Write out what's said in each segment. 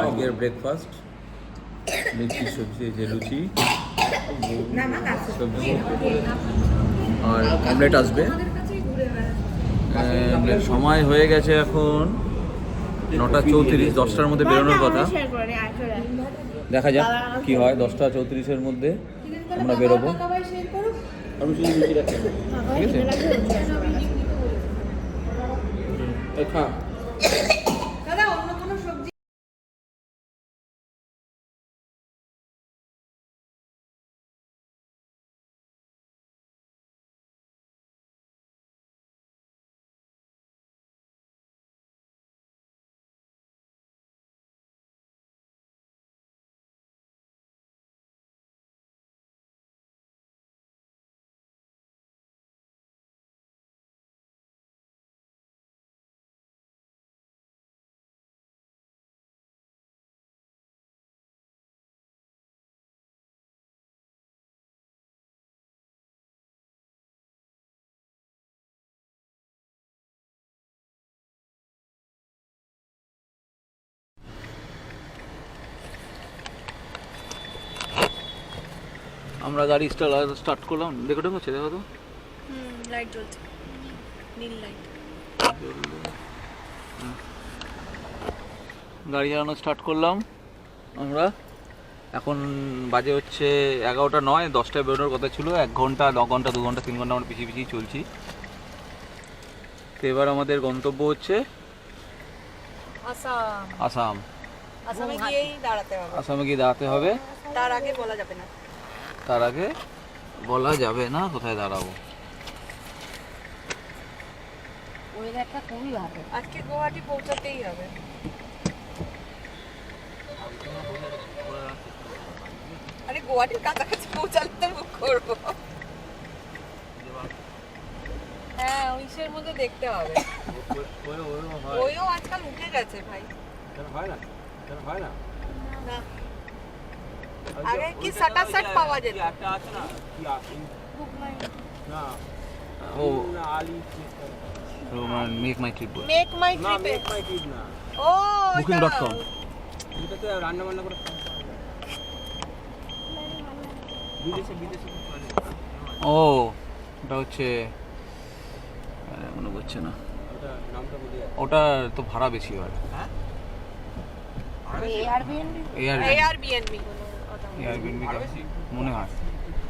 আজকের ব্রেকফাস্ট লুচি সবজি, এই যে লুচি সবজি আর অমলেট আসবে। সময় হয়ে গেছে এখন 9:34, 10টার মধ্যে বেরোনোর কথা। দেখা যাক কি হয়, 10:34-এর মধ্যে আমরা বেরোবো। ঠিক আছে। আমরা গাড়ি স্টার্ট করলাম, দেখো হচ্ছে, দেখো তো লাইট জ্বলছে, নীল লাইট। গাড়ি চালানো স্টার্ট করলাম আমরা। এখন বাজে হচ্ছে 11টা 9, 10টায় বেরোনোর কথা ছিল। 1 ঘন্টা, 9 ঘন্টা, 2 ঘন্টা, 3 ঘন্টা আমরা পিছিয়ে চলছি। তো এবার আমাদের গন্তব্য হচ্ছে আসাম। আসামে গিয়েই দাঁড়াতে হবে। আসামে গিয়ে দাঁড়াতে হবে। তার আগে বলা যাবে না। তার আগে বলা যাবে না কোথায় দাঁড়াবো। ওয়েদারটা খুবই ভালো। আজকে গুয়াহাটি পৌঁছাতেই হবে। আরে গুয়াহাটির কাছাকাছি পৌঁছালে তো বুক করবো। হ্যাঁ, ওইসের মধ্যে দেখতে হবে। ওইও আজকাল উঠে গেছে ভাই। হয় না। না। আগে কি সাটাসাট পাওয়া যেত। একটা আছে না কি আছে? বুক মাই। না। ও আলি রোমান মেক মাই ট্রিপ। মেক মাই ট্রিপ। মেক মাই ট্রিপ না। ও booking.com। এটাতে রান্না বান্না করে বিদেশে ও ওটা হচ্ছে মনে পড়ছে না ওটা নামটা বলি। ওটা তো ভাড়া বেশি হয়। হ্যাঁ এয়ারবিএনবি মনে হয়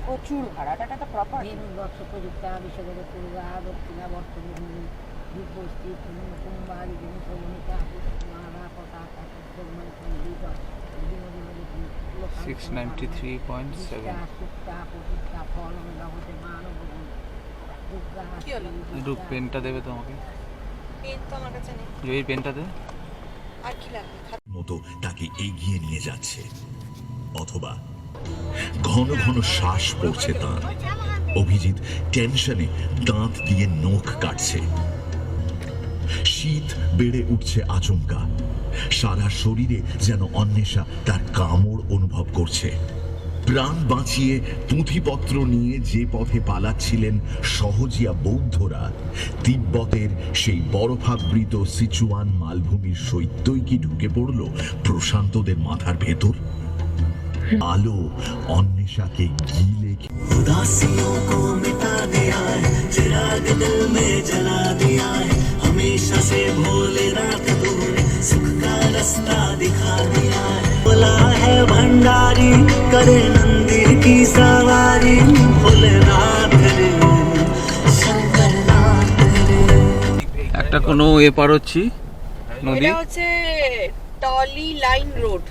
প্রচুর ভাড়াটা তো প্রপার। বর্ষ প্রযুক্ত বিশ্বজগৎ পূর্বা দক্ষিণা বর্তমান দিব্যস্থিত কুম্বারি জনসভূমিকা মারা পতাকা সুন্দরময় সঙ্গীত 693.7। একটু পেনটা দেবে তো আমাকে। পেন তো আমার কাছে নেই। এই পেনটা দে। আর কি লাগবে? মতো তাকে এগিয়ে নিয়ে যাচ্ছে, অথবা ঘন ঘন শ্বাস পড়ছে তার। অভিজিৎ টেনশনে দাঁত দিয়ে নখ কাটছে। শীত বেড়ে উঠছে আচমকা। সারা শরীরে যেন অন্বেষা তার কামড় অনুভব করছে। প্রাণ বাঁচিয়ে পুঁথিপত্র নিয়ে যে পথে পালাচ্ছিলেন সহজিয়া বৌদ্ধরা, তিব্বতের সেই বরফাবৃত সিচুয়ান মালভূমির শৈত্যই কি ঢুকে পড়ল প্রশান্তদের মাথার ভেতর? আলো অন্বেষাকে গিলে উদাসিयों को मिटा दिया है, चिराग दिल में जला दिया है, हमेशा से भोलेनाथ तूने सुख का रास्ता दिखा दिया है, बोला है भंडारी करे नंदी की सवारी, भोलेनाथ रे शंकर नाथ रे। একটা কোনো পার হচ্ছি নদী। এটা হচ্ছে Tolly line road.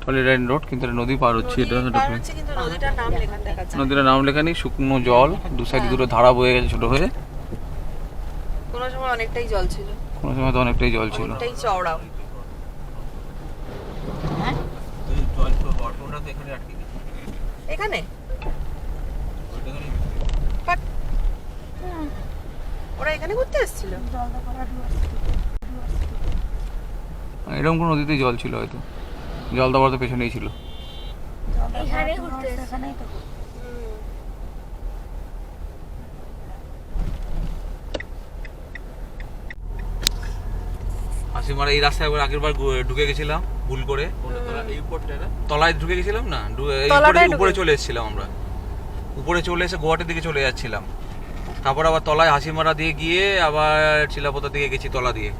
Tolly line road, কিন্তু নদী পার হচ্ছে। এটা কিন্তু নদীটার নাম লেখা দেখাচ্ছে। নদীটার নাম লেখা নেই, শুকনো জল, দু সাইডে দুটো ধারা বয়ে গেছে ছোট হয়ে। কোনো সময় অনেকটাই জল ছিল, কোনো সময় তো অনেকটাই জল ছিল, অনেকটাই চওড়া। এখানে ওরা এখানে ঘুরতে এসেছিল। এরকম কোনো নদীতেই জল ছিল হয়তো, জল দেওয়ার তো পেছনেই ছিল। হাসিমারা এই রাস্তায় একবার আগের বার ঢুকে গেছিলাম ভুল করে, এই উপরটা না তলায় ঢুকে গেছিলাম না, এই তলাটায় উপরে চলে এসেছিলাম আমরা, উপরে চলে এসে গুয়াহাটির দিকে চলে যাচ্ছিলাম, তারপর আবার তলায় হাসিমারা দিয়ে গিয়ে আবার চিলাপোতা দিকে গেছি তলা দিয়ে।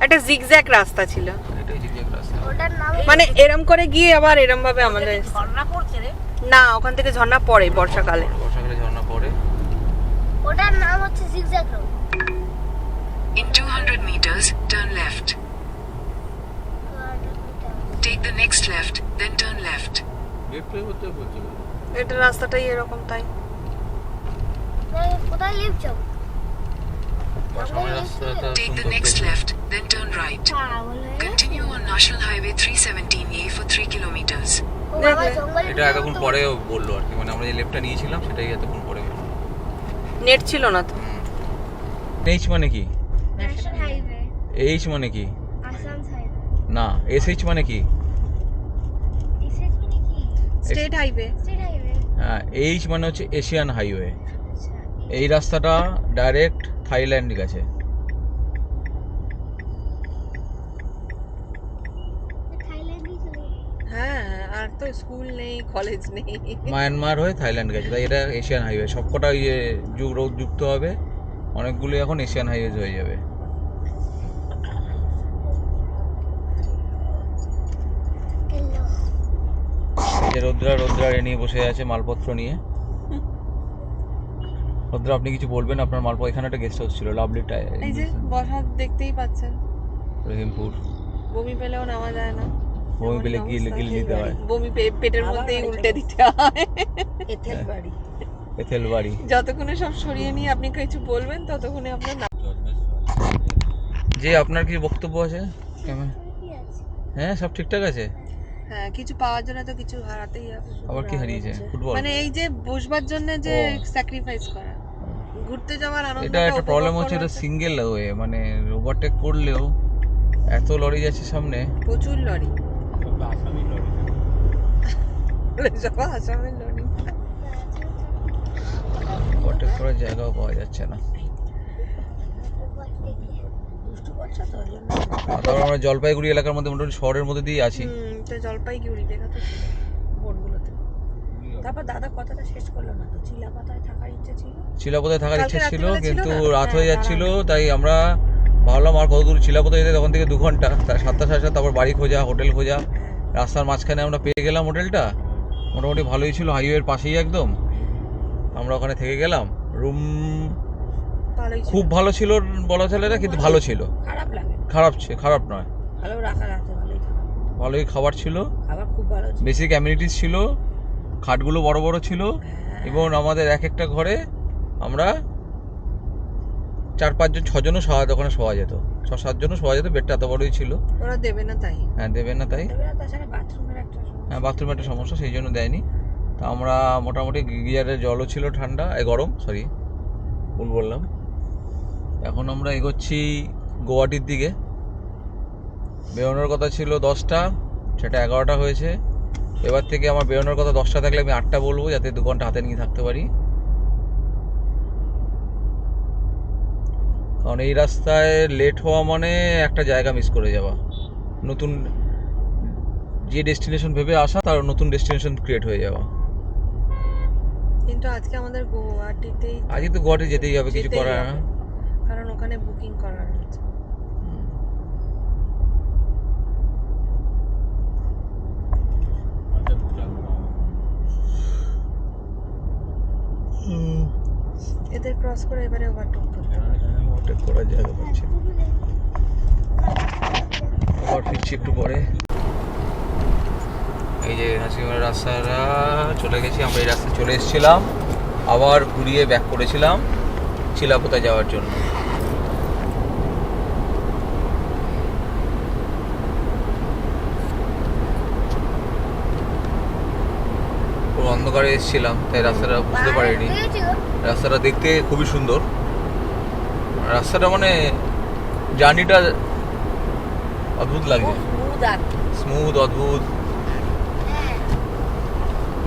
একটা জিগজ্যাগ রাস্তা ছিল, এটাই জিগজ্যাগ রাস্তা। ওটার নাম মানে এরম করে গিয়ে আবার এরম ভাবে আমাদের ঝর্ণা পড়ছে রে। না, ওখান থেকে ঝর্ণা পড়ে বর্ষাকালে। বর্ষাকালে ঝর্ণা পড়ে। ওটার নাম হচ্ছে zigzag road. In 200 meters, turn left. Take the next left, then turn left. লেফটে করতে বলছি এটা রাস্তাটাই এরকম, তাই কোথায় লিফট যাবো? সামনের রাস্তাটা Take the সুন্দর next পেয়েছি। left, then turn right. বলে Continue on National Highway 317A for 3 kilometers. ও বাবা জঙ্গলে এটা এতক্ষণ পরে বললো আর কি, মানে আমরা যে লেফটটা নিয়েছিলাম সেটাই এতক্ষণ পরে বললো। নেট ছিল না তো। এইচ মানে কি? ন্যাশনাল হাইওয়ে, এইচ মানে কি? আসাম হাইওয়ে। না, এসএইচ মানে কি? এসএস মানে কি? State highway. State highway. হ্যাঁ, এইচ মানে হচ্ছে এশিয়ান হাইওয়ে। আচ্ছা, এই রাস্তাটা ডাইরেক্ট থাইল্যান্ড গেছে। থাইল্যান্ডই চলে। হ্যাঁ, আর তো স্কুল নেই, কলেজ নেই। মায়ানমার হয়ে থাইল্যান্ড গেছে, তাই এটা এশিয়ান হাইওয়ে। সবকটা ইয়ে রোড যুক্ত হবে, অনেকগুলো এখন এশিয়ান হাইওয়ে হয়ে যাবে। হ্যালো। এই যে রোদ্রা এ নিয়ে বসে আছে মালপত্র নিয়ে। রোদ্রা, আপনি কিছু বলবেন? আপনার মালপত্র, এখানে একটা গেস্ট হাউস ছিল, লাভলি এই যে বসা দেখতেই পাচ্ছেন, রহিমপুর। বমি পেলেও নামা যায় না, বমি পেলে গিল দিতে হয়। বমি পেটের মধ্যেই উল্টে দিতে হয়। এথেল বাড়ি। যতক্ষণে সব সরিয়ে নিয়ে আপনি কিছু বলবেন ততক্ষণে আপনার যে আপনার কি বক্তব্য আছে? কেমন? কি আছে? হ্যাঁ, সব ঠিকঠাক আছে। হ্যাঁ, কিছু পাওয়ার জন্য তো কিছু হারাতেই হবে। আবার কি হারিয়েছে? ফুটবল। মানে এই যে বসবার জন্য যে ও। স্যাক্রিফাইস করা, ঘুরতে যাওয়ার আনন্দ। এটা একটা প্রবলেম হচ্ছে, এটা সিঙ্গেল ওয়ে, মানে ওভারটেক করলেও এত লরি যাচ্ছে সামনে। প্রচুর লরি, সব আসামি লরি। সব আসামের লরি। ওভারটেক করার জায়গাও পাওয়া যাচ্ছে না। আর তারপর আমরা জলপাইগুড়ি এলাকার মধ্যে, মোটামুটি শহরের মধ্যে দিয়ে আছি। তো জলপাইগুড়ি দেখা তো বোর্ডগুলোতে। তারপর দাদা কথাটা শেষ করলো না তো, চিলাপাতায় থাকার ইচ্ছে ছিল। চিলাপোতায় থাকার কালকে ইচ্ছে ছিল, রাত্রিবেলা ছিল কিন্তু না? রাত হ্যাঁ, হয়ে যাচ্ছিল, তাই আমরা ভাবলাম আর কত দূর চিলাপোতা যেতে, তখন থেকে 2 ঘন্টা, তাই 7টা 7:30, তারপর বাড়ি খোঁজা, হোটেল খোঁজা। রাস্তার মাঝখানে আমরা পেয়ে গেলাম হোটেলটা, মোটামুটি ভালোই ছিল, হাইওয়ের পাশেই একদম। আমরা ওখানে থেকে গেলাম, রুম ভালোই ছিল। খুব ভালো ছিল বলা চলে না, কিন্তু ভালো ছিল, খারাপ লাগে, খারাপ নয়, ভালো রাখা রাখতে ভালোই থাকে। ভালোই খাবার ছিল, খাবার খুব ভালো ছিল। বেসিক অ্যামিনিটিস ছিল, খাটগুলো বড় বড় ছিল, এবং আমাদের এক একটা ঘরে আমরা 4-5 জন 6 জনও ওখানে শোয়া যেত, 6-7 জনও শোয়া যেত, বেডটা এত বড়ই ছিল। ওরা দেবে না তাই। হ্যাঁ, দেবে না তাই। এবার তাছাড়া বাথরুমের একটা সমস্যা। হ্যাঁ, বাথরুমের একটা সমস্যা, সেই জন্য দেয়নি। তা আমরা মোটামুটি গিজারের জলও ছিল ঠান্ডা, গরম, সরি ভুল বললাম। এখন আমরা এগোচ্ছি গুয়াহাটির দিকে। বেরোনোর কথা ছিল 10টা, সেটা 11টা হয়েছে। এবার থেকে আমার বেরোনোর কথা 10টা থাকলে আমি 8টা বলবো, যাতে 2 ঘন্টা হাতে নিয়ে থাকতে পারি। কারণ এই রাস্তায় লেট হওয়া মানে একটা জায়গা মিস করে যাওয়া, নতুন যে ডেস্টিনেশন ভেবে আসা তার নতুন ডেস্টিনেশন ক্রিয়েট হয়ে যাওয়া। কিন্তু আজকে আমাদের গুয়াহাটিতেই, আজকে তো গুয়াহাটি যেতেই হবে, কিছু যেতেই করার হবে। না। কারণ ওখানে বুকিং করা রয়েছে। এদের ক্রস করে এবারে ওভারটেক করতে হবে। ওভারটেক করার জায়গা পাচ্ছি না। আবার ফিরছি একটু পরে। এই যে হাসিমারা রাস্তাটা চলে গেছি আমরা, এই রাস্তায় চলে এসেছিলাম, আবার ঘুরিয়ে ব্যাক করেছিলাম চিলাপোতা যাওয়ার জন্য। পুরো অন্ধকারে এসেছিলাম, তাই রাস্তাটা বুঝতে পারিনি। রাস্তাটা দেখতে খুবই সুন্দর, রাস্তাটা মানে জার্নিটা অদ্ভুত লাগছে, স্মুথ, অদ্ভুত।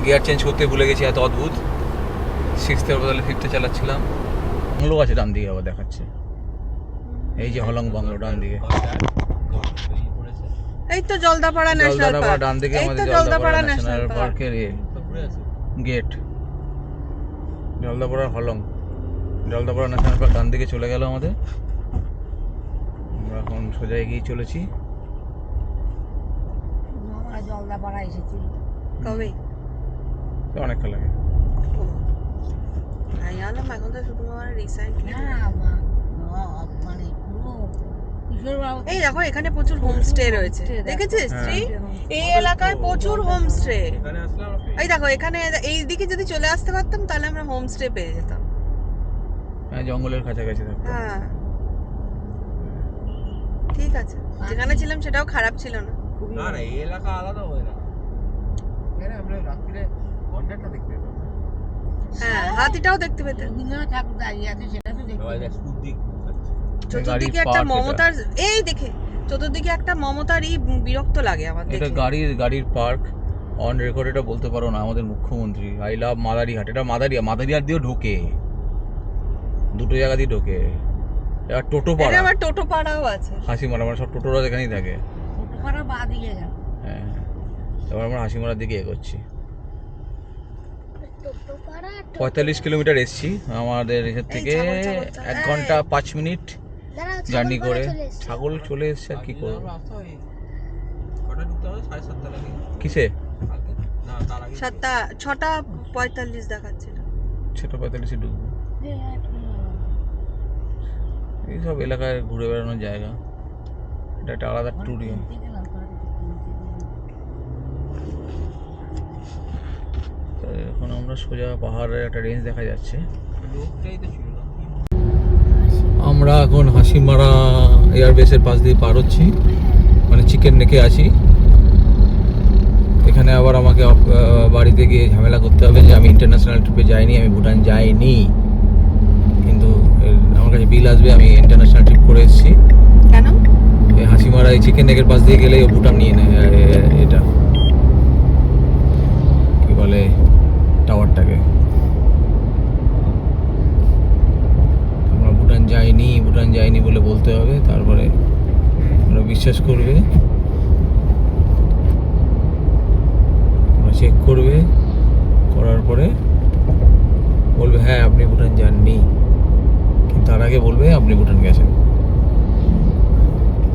গিয়ার চেঞ্জ করতে ভুলে গেছি, এত অদ্ভুত। 6th বদলে 5th চালাচ্ছিলাম। লোক আছে ডান দিকে, আবার দেখাচ্ছে এই যে হলং বাংলো ডান দিকে, এই তো জলদাপাড়া ন্যাশনাল জলদাপাড়া পার্ক, ডান দিকে এই আমাদের তো জলদাপাড়া ন্যাশনাল ন্যাশনাল পার্ক। পার্কের gate, Jaldapara Hollong, Jaldapara national park ডান দিকে চলে গেল আমাদের। আমরা এখন সোজা এগিয়ে চলেছি। আমরা জলদাপাড়া এসেছি কবে? অনেকটা লাগে। আমি আলাম এখন তো শুধু আমার রিসেন্টলি। না মানে পুরো কিশোর বাবু এই দেখো এখানে প্রচুর হোমস্টে রয়েছে, homestay দেখো। দেখেছিস হ্যাঁ। শ্রী? এই এলাকায় প্রচুর হোমস্টে। এই দেখো এখানে এই দিকে যদি চলে আসতে পারতাম তাহলে আমরা হোমস্টে পেয়ে যেতাম। হ্যাঁ, জঙ্গলের কাছাকাছি থাকতো। হ্যাঁ ঠিক আছে, যেখানে ছিলাম সেটাও খারাপ ছিল না। না না, এই এলাকা আলাদা হয়ে না। এখানে আমরা রাত্রিরে কন্টেন্টটা দেখতে পেতাম। হ্যাঁ হাতিটাও দেখতে পেতেন। রবীন্দ্রনাথ ঠাকুর দাঁড়িয়ে আছে সেটা তো দেখতে সবাই দেখ স্কুটি চতুর্দিকে গাড়ির একটা park এটা। মমতার, এই দেখে চতুর্দিকে একটা মমতারই বিরক্ত লাগে আমার এটা দেখে। গাড়ির পার্ক অন রেকর্ড, এটা বলতে পারো না আমাদের মুখ্যমন্ত্রী আই লাভ মাদারিহাট। এটা মাদারিহাট দিয়েও ঢোকে, দুটো জায়গা দিয়ে ঢোকে। এবার টোটো এটা পাড়া, আবার টোটো পাড়াও আছে। হাসিমারা, মানে সব টোটোরা এখানেই থাকে। ছোট পাড়া বা দিকে গেল হ্যাঁ, এবার আমরা হাসিমারার দিকে এগোচ্ছি। টোটো পাড়া 45 কিলোমিটার এসছি আমাদের এখান থেকে, ছাগল ছাগল ছাগল। 1 ঘন্টা 5 মিনিট দাঁড়াও জার্নি করে। চলে এসছে। ছাগল চলে এসছে, আর কি করবো। কটা ঢুকতে হবে? 7:30 লাগে। কিসে? আগে? না, তার আগে। 6:45 দেখাচ্ছিল। ছোট 45-এ ঢুকবো। এইসব এলাকায় ঘুরে বেড়ানোর জায়গা, এটা একটা আলাদা ট্যুরিজম। তো এখন আমরা সোজা পাহাড়ের একটা রেঞ্জ দেখা যাচ্ছে। লোকটাই তো ছিল না। আমরা এখন হাসিমারা এয়ারবেসের পাশ দিয়ে পার হচ্ছি, মানে চিকেন নেকে আছি। এখানে আবার আমাকে বাড়িতে গিয়ে ঝামেলা করতে হবে যে আমি ইন্টারন্যাশনাল ট্রিপে যাইনি, আমি ভুটান যাইনি। কিন্তু আমার কাছে বিল আসবে আমি ইন্টারন্যাশনাল ট্রিপ করে এসেছি। কেন? এই হাসিমারা এই চিকেন নেকের পাশ দিয়ে গেলেই ও ভুটান নিয়ে নেয়, এটা কি বলে টাওয়ারটাকে। আমরা ভুটান যাইনি বলে বলতে হবে, তারপরে ওরা বিশ্বাস করবে, ওরা চেক করবে, করার পরে বলবে হ্যাঁ আপনি ভুটান যাননি, কিন্তু তার আগে বলবে আপনি ভুটান গেছেন,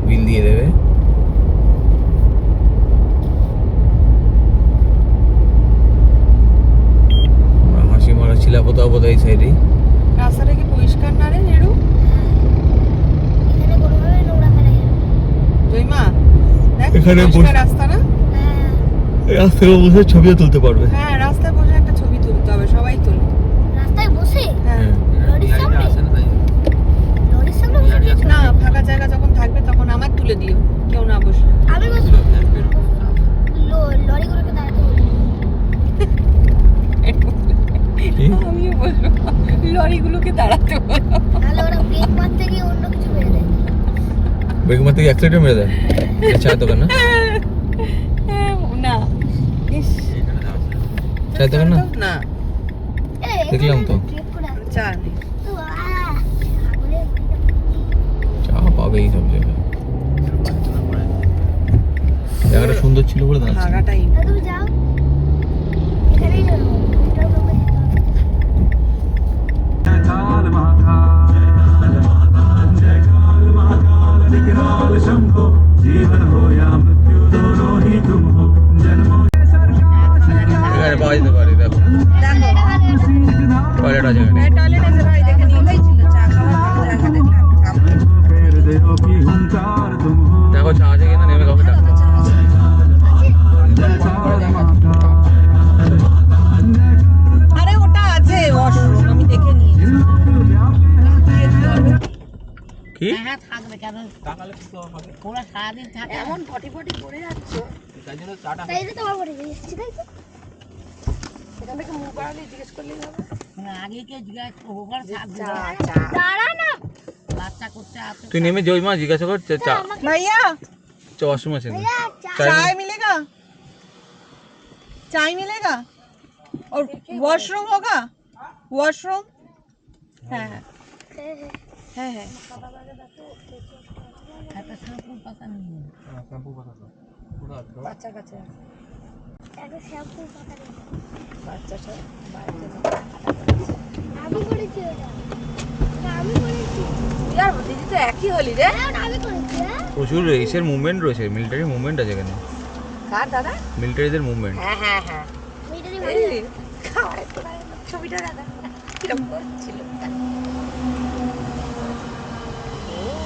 বিল দিয়ে দেবে। আমরা হাসিমারা চিলাপোতা বোধ এই সাইডেই। রাস্তাটা কি পরিষ্কার না রে নেড়ু? এখানে কোনোভাবে নোংরা ফেলা যাবে না। জয়মা দেখ এখানে পরিষ্কার রাস্তা না? হ্যাঁ, রাস্তায় বসে ছবিও তুলতে পারবে। হ্যাঁ রাস্তায় বসে একটা ছবি তুলতে হবে, সবাই তুলবে। রাস্তায় বসে হ্যাঁ লরির সামনে আসে না তাই। লরির সামনে বসে গাড়ি আসে না, ফাঁকা জায়গা যখন থাকবে তখন আমার তুলে দিও, কেউ না বসে। আমি বসে লরিগুলোকে দাঁড়াতে বলি। আমিও বসবো, লরিগুলোকে দাঁড়াতে বলো। তাহলে ওরা ব্রেক মারতে গিয়ে অন্য কিছু মেরে দেয়। ব্রেক মারতে গিয়ে অ্যাক্সিডেন্ট মেরে দেয়। চায়ের দোকান না? না ইস, চায়ের দোকান না? না এই, দেখলাম তো। ব্রেক করে আসছে। চা নেই। তো, ছাগলের বাড়িটা চা পাবে এই সব জায়গায়। জায়গাটা সুন্দর ছিল বলে দাঁড়াচ্ছি। ফাঁকাটাই তা তুমি যাও। এখানেই যাবো। এটাও তোমরা যেতে হবে। এখানে পাওয়া যেতে পারে, দেখো দেখো টয়লেট আছে এখানে। টয়লেট আছে ভাই, দেখে নিয়েই ছিল চা খাওয়ার ভালো জায়গা দেখলাম। দেখো চা আছে কিনা, নেমে কাউকে ডাকতে হবে। আরে ওটা আছে ওয়াশরুম, আমি দেখে নিয়েছি। কি? হ্যাঁ থাকবে কেন, টাকালে কি তো হবে? ওরা সারাদিন থাকে। এমন ফটি ফটি করে যাচ্ছ, তাই জন্য চাটা তাই তো তোমার বাড়ি এসেছি, তাই তো? এখান থেকে মুখ বাড়ালে জিজ্ঞেস করলেই হবে। মানে আগে কে জিজ্ঞাসা করবো ওখানে থাকবে চা না। চা দাঁড়া না। বাচ্চা করতে আসে তুই নেমে জয়মা জিজ্ঞাসা কর যে চা भैया ওয়াশরুম আছে না? चाय मिलेगा, चाय मिलेगा और वॉशरूम होगा, वॉशरूम है है है পাতা নিয়ে শ্যাম্পু পাতা তো বাচ্চার কাছে আছে। একটা শ্যাম্পু পাতা নেই। বাচ্চা সব বাড়িতে আমি করেছি ওটা। ওটা আমি করেছি। আর দিদি তো একই হলি রে। হ্যাঁ, ওটা আমি করেছি, হ্যাঁ? প্রচুর ইসের মুভমেন্ট রয়েছে, মিলিটারি মুভমেন্ট আছে এখানে, কার দাদা? মিলিটারিদের মুভমেন্ট। হ্যাঁ হ্যাঁ হ্যাঁ। মিটারি এই ভালো। খাওয়ারে তোরা ছবিটা দাদা কিরকম করছিল।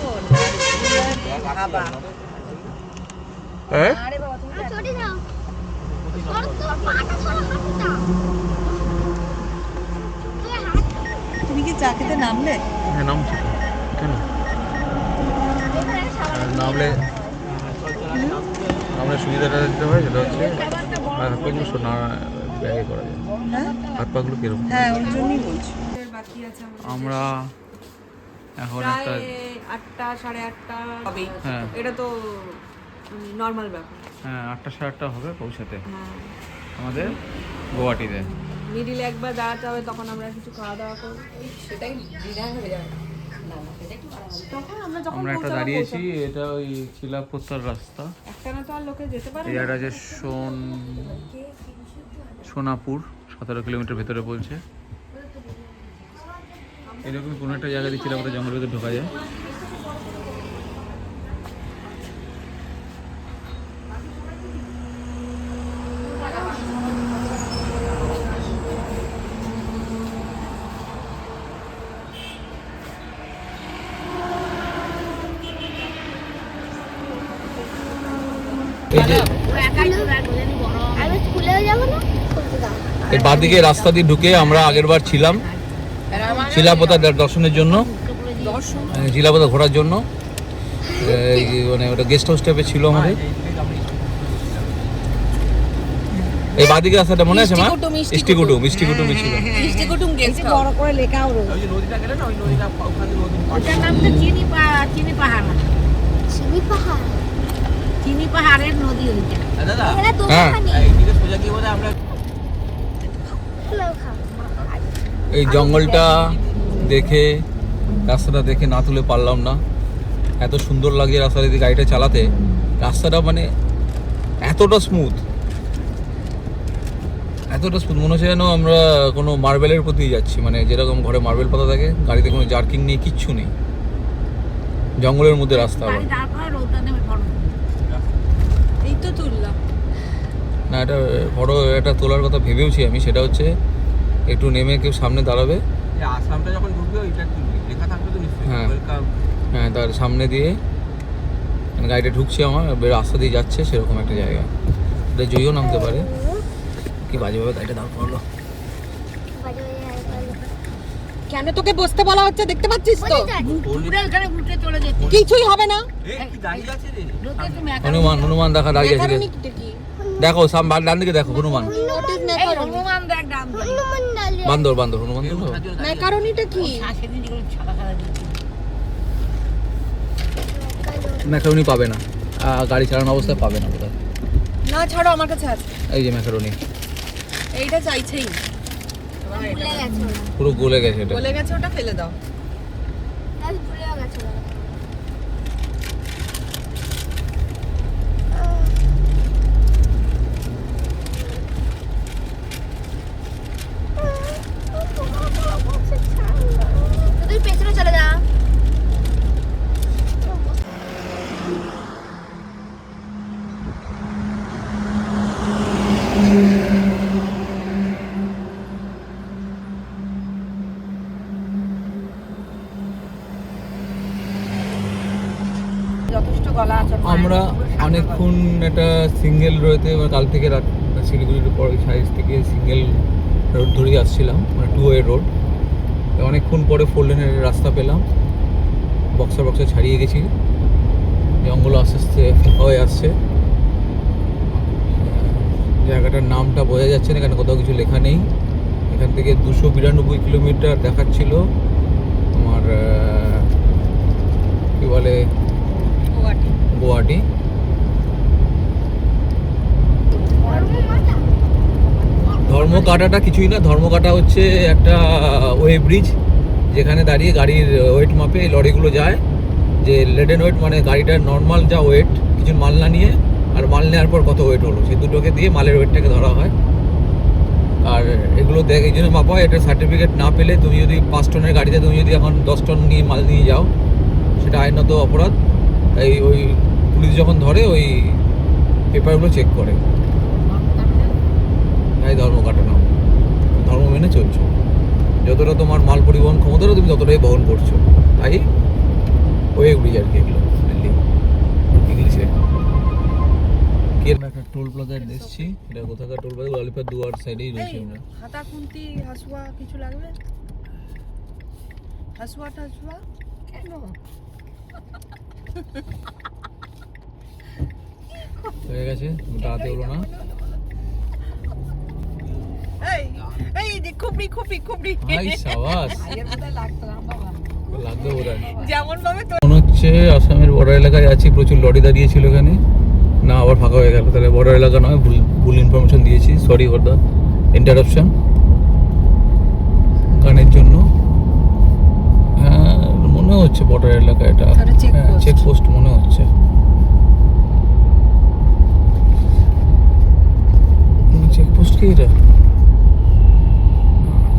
ও নারকেল হাবা। হ্যাঁ আরে বাবা তুমি আর চটি দাও। সর তো, পাটা সরা, হাতটা। তুই হাত তুমি কি চাকরিতে নামলে? হ্যাঁ নামছি তো। কেন এখানে সাবান নামলে আমরা সুবিধাটা দিতে হয়, যেটা হচ্ছে হাত পাগুলো না ব্যাগে করা যায়, হাত পাগুলো কিরকম। হ্যাঁ ওই জন্যই বলছি। বাকি আছে আমরা এখন একটা প্রায় 8টা 8:30 হবেই। হ্যাঁ এটা তো নর্মাল ব্যাপার। হ্যাঁ 8টা 8:30 হবে পৌঁছাতে হ্যাঁ আমাদের গুয়াহাটিতে। মিডিলে একবার দাঁড়াতে হবে, তখন আমরা কিছু খাওয়া দাওয়া করবো, সেটাই ডিনার হয়ে যাবে। তখন আমরা যখন আমরা একটা পৌঁছাবো, দাঁড়িয়েছি, এটা ওই চিলাপোতার রাস্তা। একটা না তো আর লোকে যেতে পারে এই না। জায়গাটা যে সোনাপুর 17 কিলোমিটার ভেতরে বলছে। এরকম কোনো একটা জায়গা দিয়ে চিলাপোতা জঙ্গলের ভেতরে ঢোকা যায়। এই যে আমি স্কুলেও যাবো না, স্কুলে যাবো। এর বাঁদিকে রাস্তা দিয়ে ঢুকে আমরা আগেরবার ছিলাম চিলাপোতা দর্শনের জন্য, চিলাপোতা ঘোরার জন্য। এই মানে ওটা গেস্ট হাউস টাইপের ছিল আমাদের। এই বাঁদিকে রাস্তাটা মনে আছে মা? মিষ্টি কুটুম ছিল। মিষ্টি কুটুম গেস্ট বড় করে লেখাও রয়েছে। ওই যে নদীটা গেলে না, ওই নদীটা ওখান থেকে নদী ওটার নাম তো চিনি পাহাড়। চিনি পাহাড়। চিনি পাহাড়ের নদী ওইটা। দাদা এখানে হ্যাঁ। দোকান নেই। এইদিকে সোজা গিয়ে বলে আমরা ফুলাও খাবো। এই জঙ্গলটা দেখে, রাস্তাটা দেখে না তুলে পারলাম না। এত সুন্দর লাগে রাস্তাটা দিয়ে গাড়িটা চালাতে। রাস্তাটা মানে এতটা স্মুথ মনে হচ্ছে যেন আমরা কোনো মার্বেলের প্রতি যাচ্ছি, মানে যেরকম ঘরে মার্বেল পাতা থাকে, গাড়িতে কোনো জার্কিং নেই, কিচ্ছু নেই, জঙ্গলের মধ্যে রাস্তা আবার। গাড়ি দাঁড় করে রোদটা নেমে ফটো। এই তো তুললাম। না এটা ফটো একটা তোলার কথা ভেবেওছি আমি, সেটা হচ্ছে একটু নেমে কেউ সামনে দাঁড়াবে, এই আসামটা যখন ঢুকবে ওইটা তুলবি, লেখা থাকবে তো নিশ্চয়ই হ্যাঁ। ওয়েলকাম। হ্যাঁ তার সামনে দিয়ে মানে গাড়িটা ঢুকছে আমার, রাস্তা দিয়ে যাচ্ছে, সেরকম একটা জায়গা। এটা জয়ও নামতে পারে। কি বাজেভাবে গাড়িটা দাঁড় করলো। বাজে বাজে আইফোন। কেন তোকে বসতে বলা হচ্ছে, দেখতে পাচ্ছিস তো? ঘুরে ওখানে উঠে চলে যেতে। কিছুই হবে না। এই কি দাঁড়িয়ে আছে রে? লোকে তো হনুমান দেখা দাঁড়িয়ে আছে। ম্যাকারনিটা কি? দেখো ডান দিকে দেখো, হনুমান। What is এই ম্যাকারনি? হনুমান দেখ ডান দিকে। হনুমান ডালে। বান্দর হনুমান তো। ম্যাকারনিটা কি? শাঁসের দিকে সাদা সাদা দিকে। ম্যাকারনি পাবে না, গাড়ি চালানো অবস্থায় পাবে না বোধহয়। না ছাড়ো, আমার কাছে আছে। এই যে ম্যাকারনি এইটা চাইছেই। ভুলে গেছে ওরা। পুরো গলে গেছে এটা। বলে গেছে, ওটা ফেলে দাও। আজ ভুলেও গেছে ওরা। তুই পেছনে চলে যা। যথেষ্ট গলা আচর। আমরা অনেকক্ষণ একটা সিঙ্গেল রয়েতে, কাল থেকে রাত শিলিগুড়ির পর সাইজ থেকে সিঙ্গেল রোড ধরেই আসছিলাম, মানে 2-ওয়ে রোড। অনেকক্ষণ পরে 4 লেনের রাস্তা পেলাম, বক্সা ছাড়িয়ে গেছি, জঙ্গল আস্তে আস্তে ফাঁকা হয়ে আসছে। জায়গাটার নামটা বোঝা যাচ্ছে না, এখানে কোথাও কিছু লেখা নেই। এখান থেকে 292 কিলোমিটার দেখাচ্ছিল তোমার কি বলে গুয়াহাটি। ধর্মকাটাটা কিছুই না, ধর্মকাটা হচ্ছে একটা ওয়ে ব্রিজ, যেখানে দাঁড়িয়ে গাড়ির ওয়েট মাপে লরিগুলো যায়, যে লেডেন ওয়েট মানে গাড়িটার নর্মাল যা ওয়েট, কিছু মাল না নিয়ে আর মাল নেওয়ার পর কত ওয়েট হলো, সেই দুটোকে দিয়ে মালের ওয়েটটাকে ধরা হয়। আর এগুলো দেখ এই জন্য মাপা হয়, এটা সার্টিফিকেট না পেলে তুমি যদি 5 টনের গাড়িতে তুমি যদি এখন 10 টন নিয়ে মাল নিয়ে যাও, সেটা আইনত অপরাধ। তাই ওই পুলিশ যখন ধরে ওই পেপারগুলো চেক করে, তাই ধর্ম কাটে না, ধর্ম মেনে চলছো। যতটা তোমার মাল পরিবহন ক্ষমতা তুমি ততটাই বহন করছো, তাই ওইগুলি আর কি এগুলো মেনলি ইংলিশে। কি একটা টোল প্লাজায় এসেছি, এটা কোথাকার টোল প্লাজা? ললিপার দুয়ার সাইডেই রয়েছে আমরা। হাতা খুন্তি হাসুয়া কিছু লাগবে? হাসুয়া টাসুয়া কেন? হয়ে গেছে, দাঁড়াতে হলো না। এই এই যে খুবড়ি খুবড়ি খুবড়ি হাই সাবাস, আগের মতো লাগতো না বাবা, লাগবে ওরা। যেমন ভাবে তো মনে হচ্ছে আসামের বর্ডার এলাকায় আছি, প্রচুর লরি দাঁড়িয়ে ছিল এখানে। না, আবার ফাঁকা হয়ে গেল, তাহলে বর্ডার এলাকা নয়, ভুল ইনফরমেশন দিয়েছি, সরি ফর দ্য ইন্টারাপশন গানের জন্য। হ্যাঁ মনে হচ্ছে বর্ডার এলাকা এটা, চেকপোস্ট মনে হচ্ছে। চেকপোস্ট কি এটা?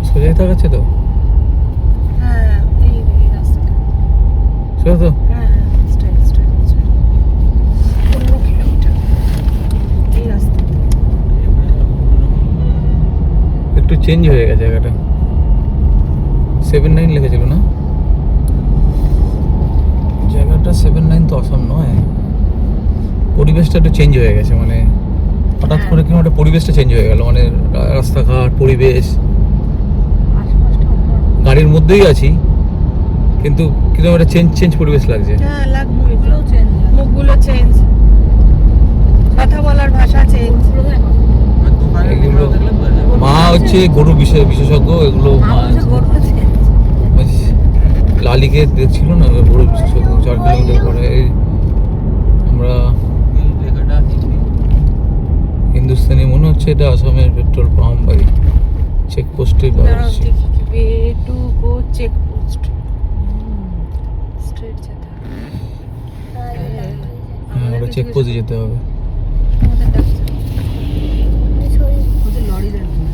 সোজাই থাকাচ্ছে তো? হ্যাঁ এই রাস্তাটা, সোজা তো? হ্যাঁ স্ট্রেট স্ট্রেট 15 কিলোমিটার এই রাস্তা। একটু চেঞ্জ হয়ে গেছে জায়গাটা, 79 লেখেছিল না জায়গাটা? 79 তো আসাম নয়, পরিবেশটা একটু চেঞ্জ হয়ে গেছে, মানে হঠাৎ করে কিরকম একটা পরিবেশটা চেঞ্জ হয়ে গেল, মানে রাস্তাঘাট পরিবেশ। গাড়ির মধ্যেই আছি কিন্তু কিরকম একটা চেঞ্জ পরিবেশ লাগছে। হ্যাঁ লাগবে, মুখগুলো চেঞ্জ, কথা বলার ভাষা চেঞ্জ। এগুলো মা হচ্ছে গরু বিশেষজ্ঞ, এগুলো মা লালিকে দেখছিল না, গরু বিশেষজ্ঞ। 4 কিলোমিটার পরে আমরা হিন্দুস্তানি মনে হচ্ছে, এটা আসামের পেট্রোল পাম্প বা চেকপোস্টে পাচ্ছি। Way to go check post straight যেতে হবে। হ্যাঁ ওটা চেকপোস্টে যেতে হবে। আমাদের ডাকছে ওদের লরি দাঁড়িয়ে,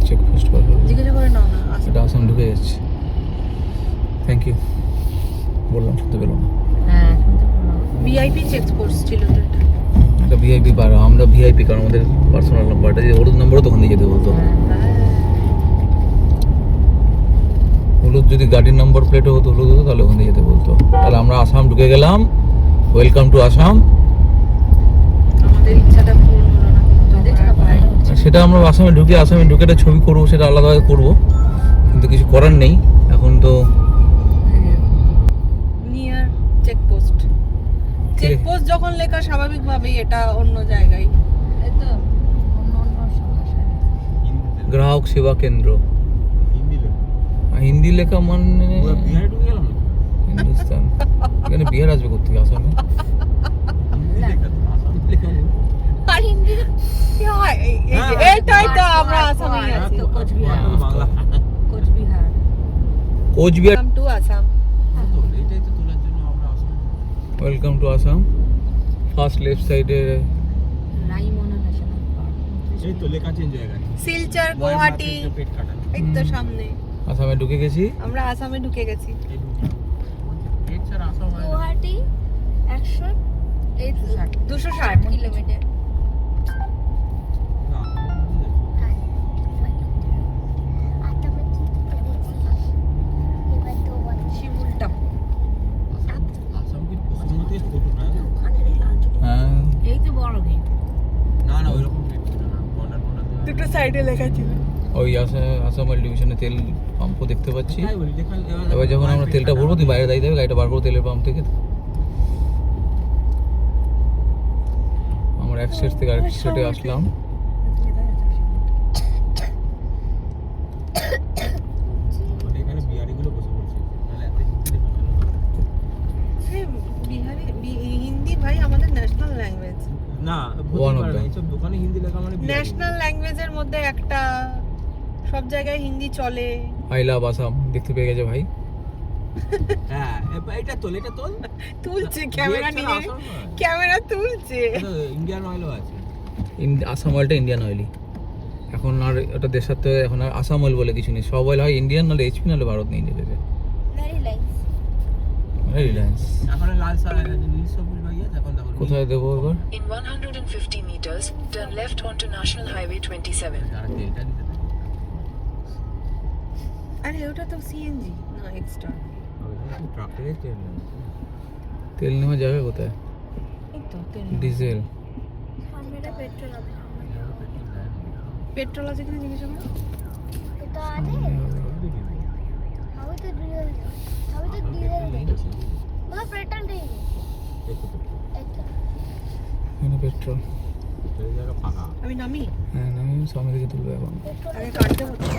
চেকপোস্ট পার হবে, জিজ্ঞাসা করে নাও না আসলে। এটা আসাম ঢুকে যাচ্ছে। থ্যাংক ইউ, বললাম শুনতে পেলাম না। হ্যাঁ শুনতে পেলাম, ভিআইপি চেক পোস্ট ছিল তো এটা। এটা ভিআইপি বার, আমরা ভিআইপি কারণ আমাদের পার্সোনাল নাম্বারটা যে হলুদ নাম্বারও তখন দিয়ে যেতে বলতো। হলুদ যদি গাড়ির নাম্বার প্লেটও হতো হলুদ হতো তাহলে ওখানে যেতে বলতো। তাহলে আমরা আসাম ঢুকে গেলাম, ওয়েলকাম টু আসাম। আমাদের ইচ্ছাটা পূরণ হলো না, আমাদের ইচ্ছাটা বাইরে হচ্ছে। সেটা আমরা আসামে ঢুকে একটা ছবি করবো, সেটা আলাদাভাবে করবো, কিন্তু কিছু করার নেই এখন তো। Near check post, check post যখন লেখা স্বাভাবিকভাবেই এটা অন্য জায়গায়, এই তো অন্য অন্য ভাষায়। গ্রাহক সেবা কেন্দ্র হিন্দি লেখা মানে হিন্দুস্তান। এখানে বিহার আসবে কোথেকে আসামে? আর হিন্দি এইটাই তো আমরা আসামে আছি। কোচবিহার কোচবিহার। ওয়েলকাম টু আসাম, এইটাই তো তোলার জন্য আমরা Assam. Welcome to Assam. First left সাইডে রাইমনা ন্যাশনাল পার্ক। এই তো লেখা চেঞ্জ হয়ে গেছে, শিলচর গুয়াহাটি পেট কাটা। এই তো সামনে আসামে ঢুকে গেছি। আমরা আসামে ঢুকে গেছি। পেট ছাড়া আসাম হয় না। গুয়াহাটি 260 কিলোমিটার। শিমুলটা আসাম কি প্রথমতেই ছোট না? হ্যাঁ এই তো বড় গেট। না না ওইরকম পেট ছিল না, বর্ডার দুটো সাইডে লেখা ছিল। ওই আসাম অয়েল ডিভিশনে তেল পাম্পও দেখতে পাচ্ছি। তাই বলি লেখা। এবার যখন আমরা তেলটা ভরবো তুই বাইরে দাঁড়িয়ে যাবে, গাড়িটা বার করবো তেলের পাম্প থেকে। আমরা এক সাইড থেকে আরেক সাইডে আসলাম। মানে এখানে বিহারিগুলো বসে পড়ছে, তাহলে এত হিন্দিতে বোঝানো। হিন্দি ভাই আমাদের ন্যাশনাল ল্যাঙ্গুয়েজ। না One of বলতে পারে না, them. এইসব দোকানে হিন্দি লেখা মানে বিহারি। ন্যাশনাল ল্যাঙ্গুয়েজের মধ্যে একটা, সব জায়গায় হিন্দি চলে। আই লাভ আসাম দেখতে পেয়ে গেছে ভাই। হ্যাঁ এটা তোল তুলছে ক্যামেরা ছাড়া নিয়ে, আসাম নয়। ক্যামেরা তুলছে। ইন্ডিয়ান অয়েলও আছে। আসাম অয়েলটা ইন্ডিয়ান অয়েলই এখন, আর ওটা দেশের সাথে এখন আর আসাম অয়েল বলে কিছু নেই, সব অয়েল হয় ইন্ডিয়ান, নাহলে এইচপি, নাহলে ভারত নেই দেবে, ভেরি নাইস। রিলায়েন্স। এখন লাল নীল সবুজ ভাই আছে, এখন দেখো কোথায় দেবো এবার? In 150 meters, turn left onto National Highway 27. আর তেলটা দিতে থাকে। আরে ওটা তো সিএনজি না এক্সট্রা। ট্রাক্টরের তেল তেল নেওয়া যাবে কোথায়? এই তো তেল। ডিজেল। সামনেটা পেট্রোল হবে। পেট্রোল আছে কিনা জিজ্ঞেস করো। এটা আছে? আমি তো ডিজেল। মানে পেট্রোল নেই। এটা। এখানে পেট্রোল। ফাঁকা। আমি নামি হ্যাঁ আমি সামনে দিকে তুলবো এখন। আগে কাটতে হচ্ছে।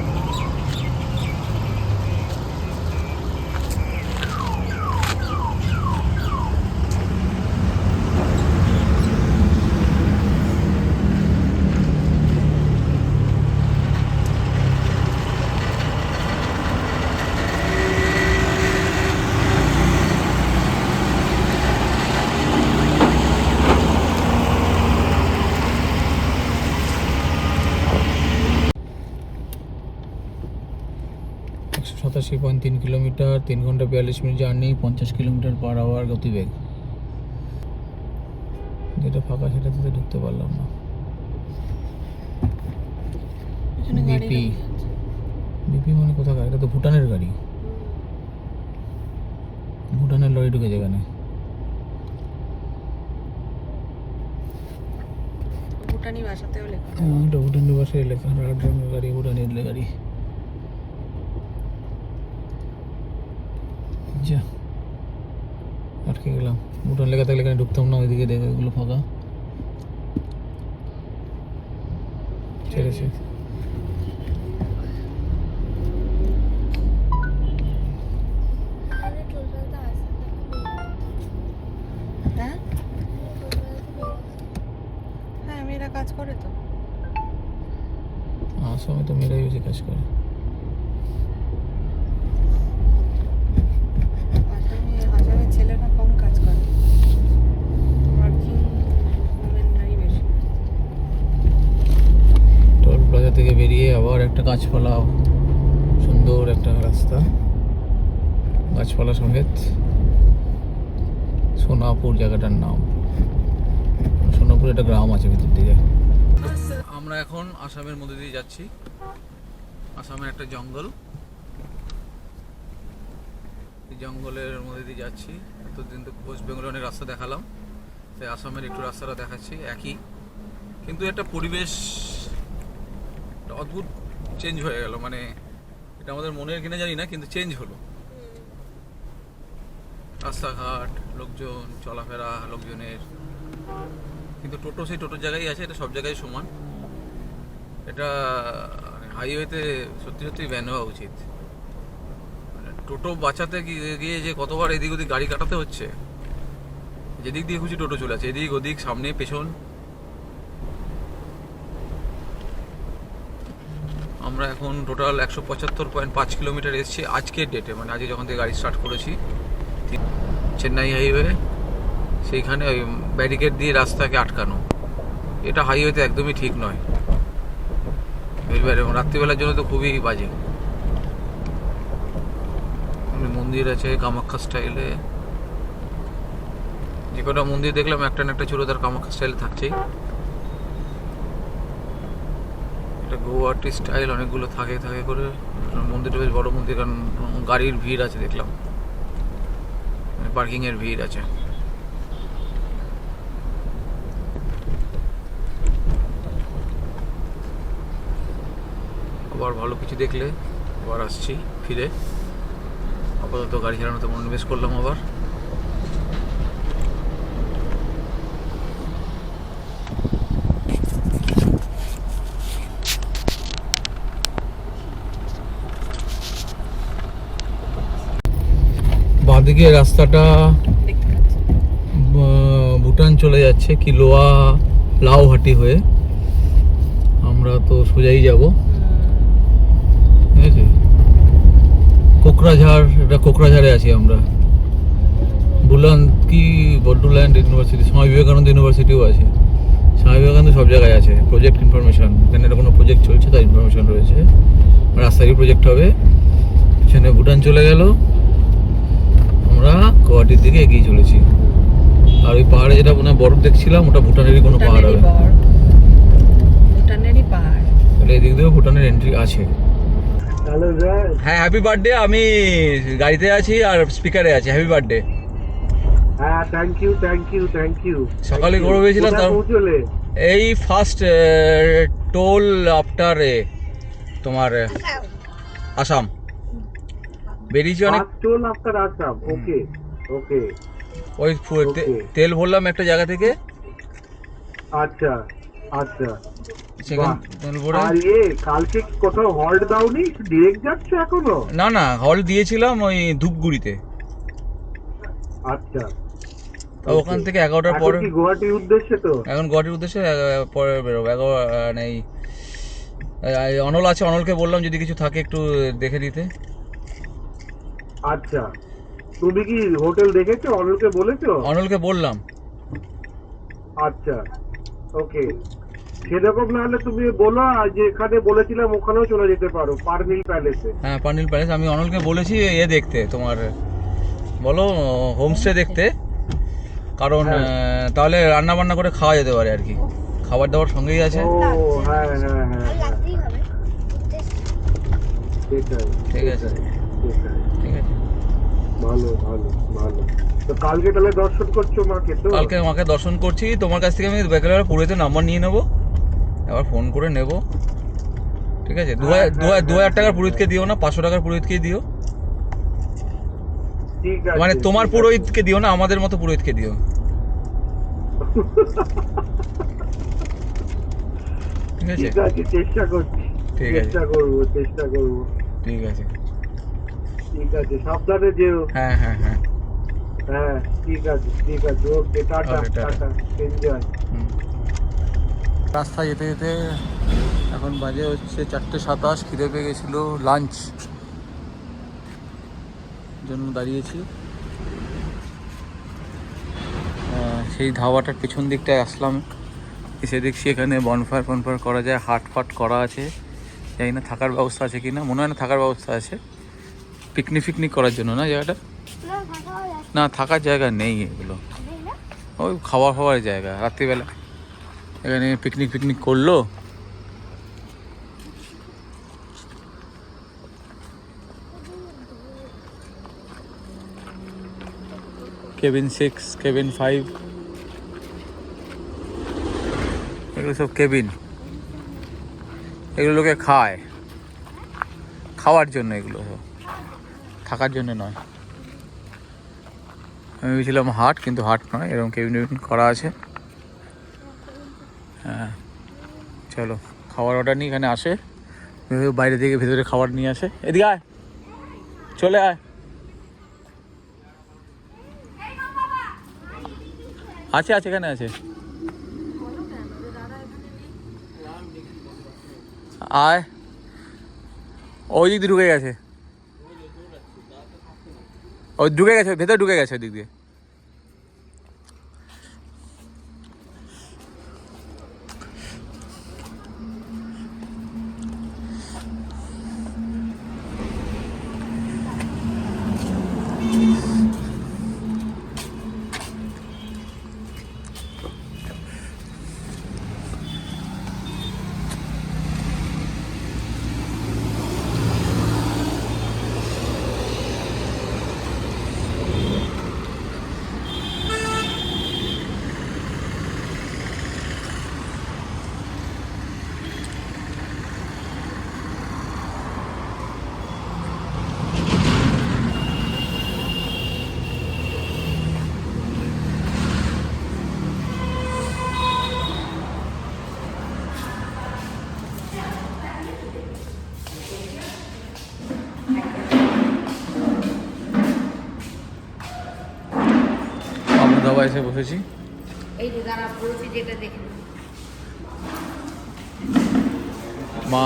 একশো 87.3 কিলোমিটার, 3 ঘন্টা 42 মিনিট জার্নি, 50 কিলোমিটার/আওয়ার গতিবেগ। যেটা ফাঁকা সেটাতে তো ঢুকতে পারলাম না। এখানে গাড়ি বিপি, বিপি মানে কোথাকার? এটা তো ভুটানের গাড়ি, ভুটানের লরি ঢুকেছে এখানে। ভুটানি ভাষাতেও লেখা। হ্যাঁ এটা ভুটানি ভাষায় লেখা, রাড রঙের গাড়ি, ভুটানের গাড়ি। যা আটকে গেলাম, ভুটান লেখা থাকলে এখানে ঢুকতাম না, ওইদিকে দেখে এগুলো ফাঁকা ছেড়েছে। আরে টোটালটা আছে। হ্যাঁ হ্যাঁ মেয়েরা কাজ করে তো। আসামে তো মেয়েরাই বেশি কাজ করে। আসামের ছেলেরা কম কাজ করে, ওয়ার্কিং উমেনরাই বেশি। টোল প্লাজা থেকে বেরিয়ে আবার একটা গাছপালা, সুন্দর একটা রাস্তা, গাছপালা সমেত। সোনাপুর জায়গাটার নাম। সোনাপুর একটা গ্রাম আছে ভিতর দিকে। আমরা এখন আসামের মধ্যে দিয়ে যাচ্ছি। আসামের একটা জঙ্গল, এই জঙ্গলের মধ্যে দিয়ে যাচ্ছি। এতদিন তো ওয়েস্ট বেঙ্গলের অনেক রাস্তা দেখালাম, তাই আসামের একটু রাস্তাটা দেখাচ্ছি একই, কিন্তু একটা পরিবেশ একটা অদ্ভুত চেঞ্জ হয়ে গেল। মানে এটা আমাদের মনের কিনা জানি না, কিন্তু চেঞ্জ হলো। রাস্তাঘাট, লোকজন, চলাফেরা লোকজনের, কিন্তু টোটো সেই টোটোর জায়গায় আছে, এটা সব জায়গায় সমান। এটা হাইওয়েতে সত্যি সত্যি ব্যান হওয়া উচিত। মানে টোটো বাঁচাতে গিয়ে যে কতবার এদিক ওদিক গাড়ি কাটাতে হচ্ছে, যেদিক দিয়ে খুশি টোটো চলে আছে, এদিক ওদিক, সামনে পেছন। আমরা এখন টোটাল 175.5 কিলোমিটার এসেছি আজকের ডেটে, মানে আজকে যখন থেকে গাড়ি স্টার্ট করেছি। চেন্নাই হাইওয়ে, সেইখানে ওই ব্যারিকেড দিয়ে রাস্তাকে আটকানো। এটা হাইওয়েতে একদমই ঠিক নয়, এবং রাত্রিবেলার জন্য তো খুবই বাজে। মন্দির আছে কামাখ্যা স্টাইলে, যে কটা মন্দির দেখলাম একটা না একটা চুড়োদার কামাখ্যা স্টাইলে থাকছেই। এটা গৌহাটি স্টাইল, অনেকগুলো থাকে করে। মন্দিরটা বেশ বড় মন্দির, কারণ গাড়ির ভিড় আছে দেখলাম, পার্কিং এর ভিড় আছে। আবার ভালো কিছু দেখলে আবার আসছি ফিরে। আপাতত গাড়ি চালানোতে মনোনিবেশ করলাম আবার। বাঁদিকে রাস্তাটা দেখতে পাচ্ছি ভুটান চলে যাচ্ছে, কি লোয়া লাউহাটি হয়ে। আমরা তো সোজাই যাব, ঠিক আছে। কোকরাঝাড় এটা কোকরাঝাড়ে আছি আমরা। বুলান কি বড্ডুল্যান্ড ইউনিভার্সিটি, স্বামী বিবেকানন্দ ইউনিভার্সিটিও আছে। স্বামী বিবেকানন্দ সব জায়গায় আছে। প্রজেক্ট ইনফরমেশন, এখানে একটা কোনো প্রজেক্ট চলছে তার ইনফরমেশন রয়েছে। রাস্তারই প্রজেক্ট হবে। সেখানে ভুটান চলে গেল, আমরা গুয়াহাটির দিকে এগিয়ে চলেছি। আর ওই পাহাড়ে যেটা মনে হয় বরফ দেখছিলাম, ওটা ভুটানেরই কোনো পাহাড় হবে। ভুটানেরই পাহাড়। তাহলে এদিক দিয়েও ভুটানের এন্ট্রি আছে। Hello sir. হ্যাঁ, হ্যাপি বার্থডে। আমি গাড়িতে আছি আর স্পিকারে আছি। Happy birthday. হ্যাঁ, thank you thank you thank you. সকালে গরু হয়েছিলাম কোথায় পৌঁছলে? এই ফার্স্ট টোল আফটার তোমার আসাম বেরিয়েছি অনেক। Toll after Assam. Okay okay. ওই তেল ভরলাম একটা জায়গা থেকে। আচ্ছা আচ্ছা। সেখানে তেল ভরে আর কালকে কোথাও হল্ট দাওনি, ডিরেক্ট যাচ্ছ এখনো? না না, হল দিয়েছিলাম ওই ধূপগুড়িতে। আচ্ছা। তা ওখান থেকে 11টার পরে কি গুয়াহাটির উদ্দেশ্যে? তো এখন গুয়াহাটির উদ্দেশ্যে পরে বেরোবো। 11 এই অনল আছে, অনলকে বললাম যদি কিছু থাকে একটু দেখে দিতে। আচ্ছা, তুমি কি হোটেল দেখেছো? অনলকে বলেছো? অনলকে বললাম। আচ্ছা ওকে। সেরকম না হলে তুমি বলো, যে এখানে বলেছিলাম ওখানেও চলে যেতে পারো, পারমিল প্যালেসে। হ্যাঁ, পার্নিল প্যালেস। আমি অনলকে বলেছি দেখতে, তোমার বলো হোমস্টে দেখতে। কারণ তাহলে রান্না বান্না করে খাওয়া যেতে পারে আর কি, খাবার দাবার সঙ্গেই আছে। ও হ্যাঁ হ্যাঁ হ্যাঁ, রাত্রেই হবে। সেটাই ঠিক আছে, সেটাই। ঠিক আছে। ভালো ভালো ভালো। তো কালকে তাহলে দর্শন করছো মাকে? তো কালকে মাকে দর্শন করছি। তোমার কাছ থেকে আমি বেকালে পুরোতে নাম্বার নিয়ে নেবো, এবার ফোন করে নেব। ঠিক আছে। 2000 টাকার পুরোহিতকে দিও না, 500 টাকার পুরোহিতকে দিও। ঠিক আছে। মানে তোমার পুরোহিতকে দিও না, আমাদের মতো পুরোহিতকে দিও। ঠিক আছে, ঠিক আছে, চেষ্টা করছি। ঠিক আছে, চেষ্টা করবো চেষ্টা করবো। ঠিক আছে। ঠিক আছে, সাবধানে যেও। হ্যাঁ হ্যাঁ হ্যাঁ। হ্যাঁ ঠিক আছে ঠিক আছে। Okay, tata Okay, tata. Tata, enjoy. রাস্তা যেতে যেতে এখন বাজে হচ্ছে 4:27। খিদে পেয়ে গেছিলো, লাঞ্চ জন্য দাঁড়িয়েছি। সেই ধাবাটার পিছন দিকটায় আসলাম, এসে দেখছি এখানে বনফায়ার করা যায়, হাট ফাট করা আছে। জানি না থাকার ব্যবস্থা আছে কি না, মনে হয় না থাকার ব্যবস্থা আছে। পিকনিক করার জন্য না জায়গাটা? না ফাঁকা হয়ে যাচ্ছে না, থাকার জায়গা নেই এগুলো, না। ওই খাওয়ার জায়গা। রাত্রিবেলা এখানে পিকনিক করলো। কেবিন 6, কেবিন 5, এগুলো সব কেবিন। এগুলো লোকে খায়, খাওয়ার জন্য, এগুলো সব থাকার জন্য নয়। আমি ভেবেছিলাম হাট, কিন্তু হাট নয়, এরকম কেবিন করা আছে। হ্যাঁ, চলো খাবার অর্ডার নিয়ে এখানে আসে, বাইরে থেকে ভেতরে খাবার নিয়ে আসে। এদিকে আয়, চলে আয়। আছে এখানে আছে। আয়, ওই দিক দিয়ে ঢুকে গেছে, ভেতরে ঢুকে গেছে ওই দিক দিয়ে। আমরা ধাবা এসে বসেছি। এই যে দাঁড়া বলছি যেটা দেখে মা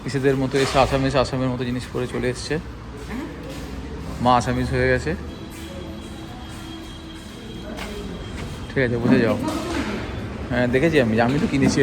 ইসেদের মতো এসে আসামের মতো জিনিস পরে চলে এসছে। মা আসামিস হয়ে গেছে। ঠিক আছে, বুঝে যাও। হ্যাঁ দেখেছি, আমি তো কিনেছি।